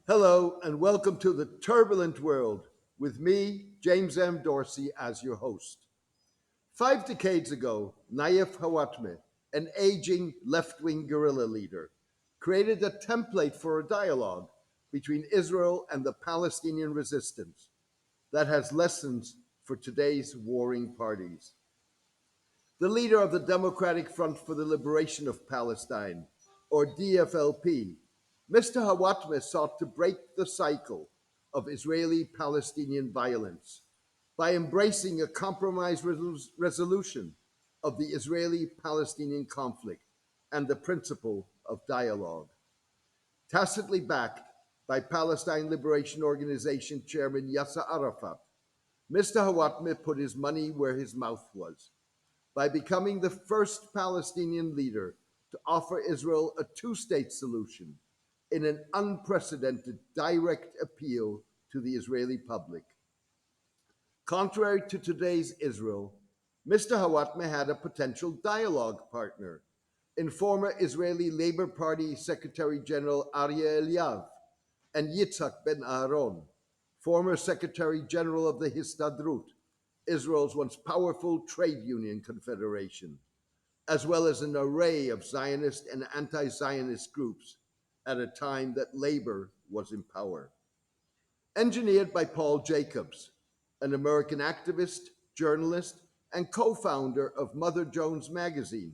Hello, and welcome to the turbulent world with me, James M. Dorsey, as your host. 5 decades ago, Nayef Hawatmeh, an aging left wing guerrilla leader, created a template for a dialogue between Israel and the Palestinian resistance that has lessons for today's warring parties. The leader of the Democratic Front for the Liberation of Palestine, or DFLP, Mr. Hawatmeh sought to break the cycle of Israeli Palestinian violence by embracing a compromise resolution of the Israeli Palestinian conflict and the principle of dialogue. Tacitly backed by Palestine Liberation Organization Chairman Yasser Arafat, Mr. Hawatmeh put his money where his mouth was by becoming the first Palestinian leader to offer Israel a two-state solution in an unprecedented direct appeal to the Israeli public. Contrary to today's Israel, Mr. Hawatmeh had a potential dialogue partner in former Israeli Labor Party Secretary General Aryeh Eliav and Yitzhak Ben Aaron, former Secretary General of the Histadrut, Israel's once powerful trade union confederation, as well as an array of Zionist and anti Zionist groups at a time that labor was in power. Engineered by Paul Jacobs, an American activist, journalist, and co founder of Mother Jones magazine,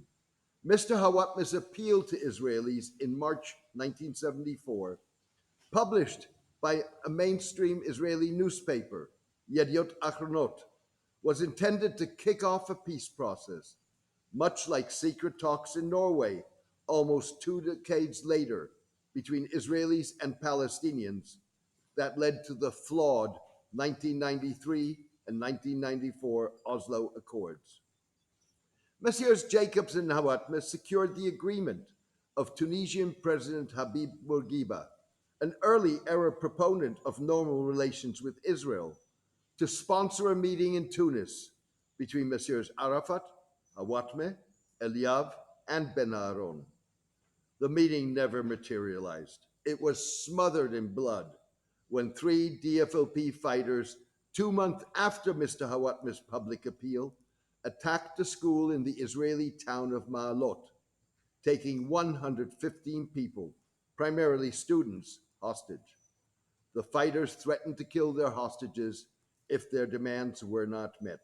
Mr. Hawatmeh's appeal to Israelis in March 1974, published by a mainstream Israeli newspaper, Yediot Achronot, was intended to kick off a peace process, much like secret talks in Norway almost 2 decades later between Israelis and Palestinians that led to the flawed 1993 and 1994 Oslo Accords. Messieurs Jacobs and Hawatmeh secured the agreement of Tunisian President Habib Bourguiba, an early Arab proponent of normal relations with Israel, to sponsor a meeting in Tunis between Messieurs Arafat, Hawatmeh, Eliav, and Ben Aaron. The meeting never materialized. It was smothered in blood when three DFLP fighters, 2 months after Mr. Hawatmeh's public appeal, attacked a school in the Israeli town of Ma'alot, taking 115 people, primarily students, hostage. The fighters threatened to kill their hostages if their demands were not met.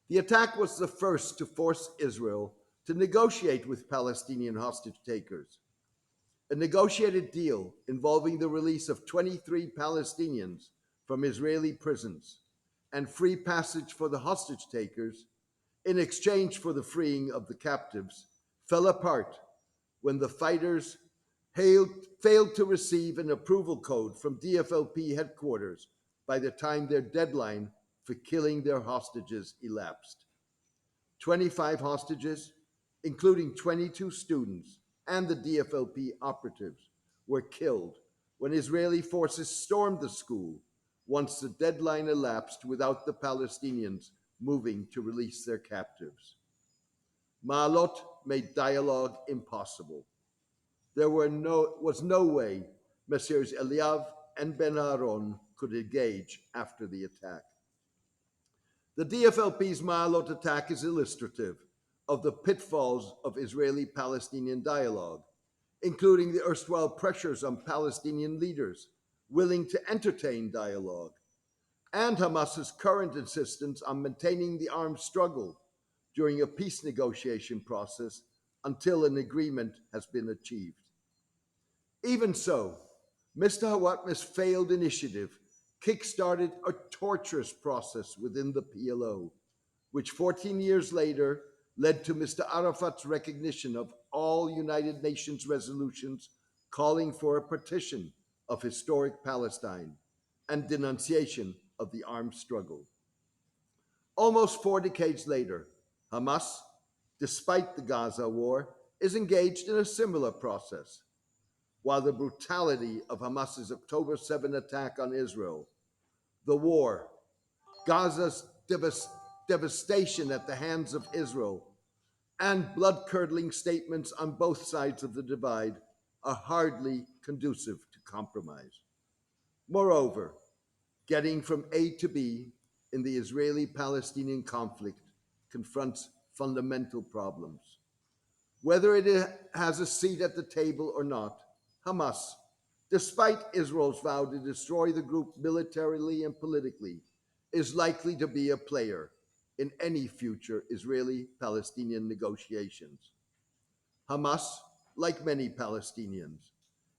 The attack was the first to force Israel to negotiate with Palestinian hostage takers. A negotiated deal involving the release of 23 Palestinians from Israeli prisons and free passage for the hostage takers in exchange for the freeing of the captives fell apart when the fighters failed to receive an approval code from DFLP headquarters by the time their deadline for killing their hostages elapsed. 25 hostages, including 22 students and the DFLP operatives, were killed when Israeli forces stormed the school once the deadline elapsed without the Palestinians moving to release their captives. Ma'alot made dialogue impossible. There was no way Messieurs Eliav and Ben Aaron could engage after the attack. The DFLP's Ma'alot attack is illustrative of the pitfalls of Israeli Palestinian dialogue, including the erstwhile pressures on Palestinian leaders willing to entertain dialogue, and Hamas's current insistence on maintaining the armed struggle during a peace negotiation process until an agreement has been achieved. Even so, Mr. Hawatmeh's failed initiative kickstarted a torturous process within the PLO, which 14 years later led to Mr. Arafat's recognition of all United Nations resolutions calling for a partition of historic Palestine and denunciation of the armed struggle. Almost 4 decades later, Hamas, despite the Gaza war, is engaged in a similar process. While the brutality of Hamas's October 7 attack on Israel, the war, Gaza's devastation at the hands of Israel, and blood curdling statements on both sides of the divide are hardly conducive to compromise. Moreover, getting from A to B in the Israeli Palestinian conflict confronts fundamental problems. Whether it has a seat at the table or not, Hamas, despite Israel's vow to destroy the group militarily and politically, is likely to be a player in any future Israeli Palestinian negotiations. Hamas, like many Palestinians,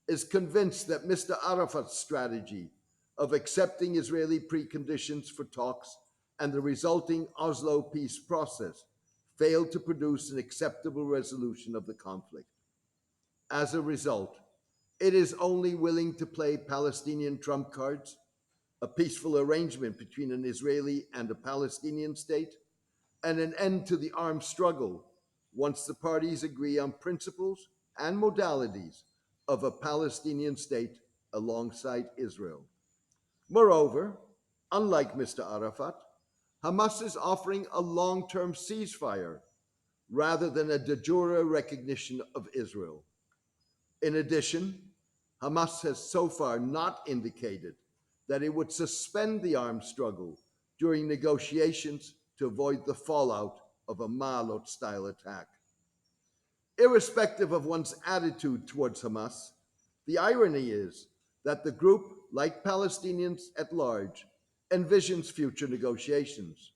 is convinced that Mr. Arafat's strategy of accepting Israeli preconditions for talks and the resulting Oslo peace process failed to produce an acceptable resolution of the conflict. As a result, it is only willing to play Palestinian trump cards, a peaceful arrangement between an Israeli and a Palestinian state, and an end to the armed struggle once the parties agree on principles and modalities of a Palestinian state alongside Israel. Moreover, unlike Mr. Arafat, Hamas is offering a long term ceasefire rather than a de jure recognition of Israel. In addition, Hamas has so far not indicated that it would suspend the armed struggle during negotiations to avoid the fallout of a Ma'alot style attack. Irrespective of one's attitude towards Hamas, the irony is that the group, like Palestinians at large, envisions future negotiations,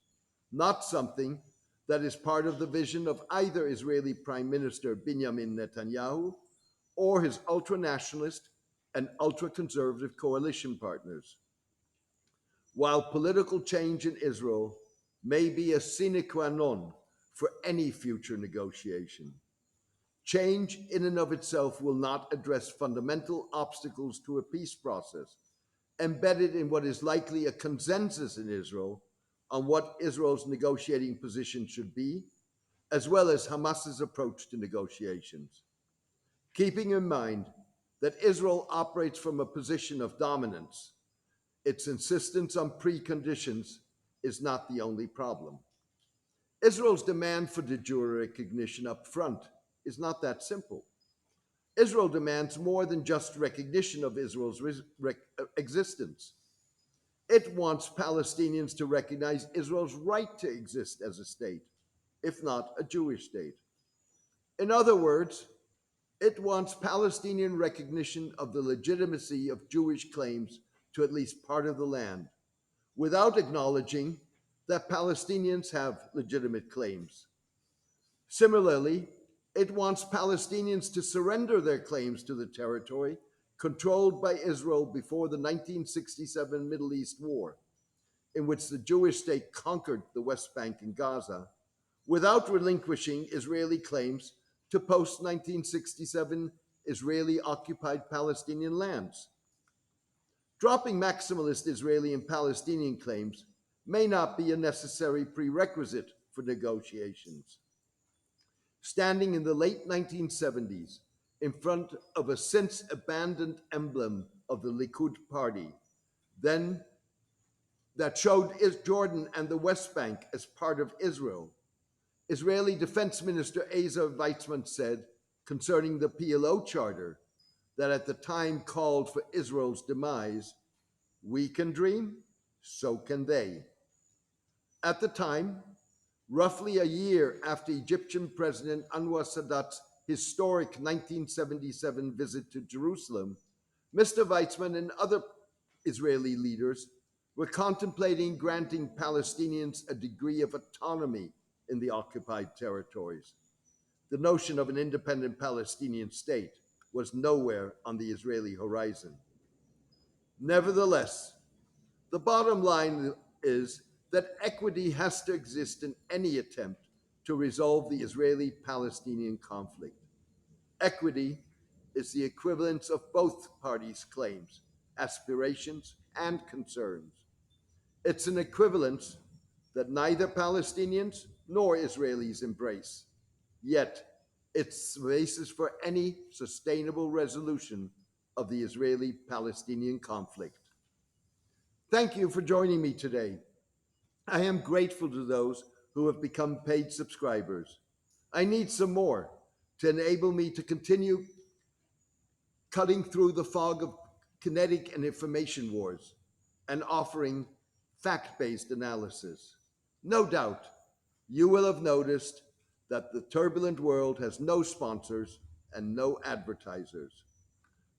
not something that is part of the vision of either Israeli Prime Minister Benjamin Netanyahu or his ultra nationalist and ultra conservative coalition partners. While political change in Israel may be a sine qua non for any future negotiation, change in and of itself will not address fundamental obstacles to a peace process embedded in what is likely a consensus in Israel on what Israel's negotiating position should be, as well as Hamas's approach to negotiations. Keeping in mind that Israel operates from a position of dominance, its insistence on preconditions is not the only problem. Israel's demand for de jure recognition up front is not that simple. Israel demands more than just recognition of Israel's existence. It wants Palestinians to recognize Israel's right to exist as a state, if not a Jewish state. In other words, it wants Palestinian recognition of the legitimacy of Jewish claims to at least part of the land, without acknowledging that Palestinians have legitimate claims. Similarly, it wants Palestinians to surrender their claims to the territory controlled by Israel before the 1967 Middle East War, in which the Jewish state conquered the West Bank and Gaza, without relinquishing Israeli claims to post 1967 Israeli occupied Palestinian lands. Dropping maximalist Israeli and Palestinian claims may not be a necessary prerequisite for negotiations. Standing in the late 1970s in front of a since abandoned emblem of the Likud party, then that showed Jordan and the West Bank as part of Israel, Israeli Defense Minister Yasser Arafat said concerning the PLO charter that at the time called for Israel's demise, we can dream, so can they. At the time, roughly a year after Egyptian President Anwar Sadat's historic 1977 visit to Jerusalem, Mr. Weizmann and other Israeli leaders were contemplating granting Palestinians a degree of autonomy in the occupied territories. The notion of an independent Palestinian state was nowhere on the Israeli horizon. Nevertheless, the bottom line is that equity has to exist in any attempt to resolve the Israeli Palestinian conflict. Equity is the equivalence of both parties' claims, aspirations, and concerns. It's an equivalence that neither Palestinians nor Israelis embrace. Yet, it's the basis for any sustainable resolution of the Israeli Palestinian conflict. Thank you for joining me today. I am grateful to those who have become paid subscribers. I need some more to enable me to continue cutting through the fog of kinetic and information wars, and offering fact based analysis. No doubt, you will have noticed that the turbulent world has no sponsors and no advertisers.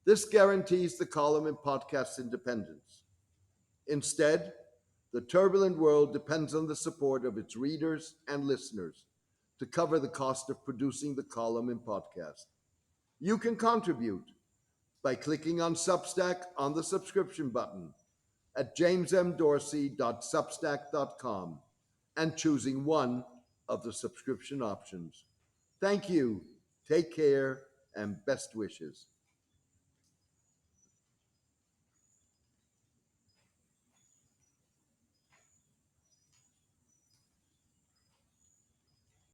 This guarantees the column and podcast's independence. Instead, the turbulent world depends on the support of its readers and listeners to cover the cost of producing the column and podcast. You can contribute by clicking on Substack on the subscription button at jamesmdorsey.substack.com and choosing one of the subscription options. Thank you, take care, and best wishes.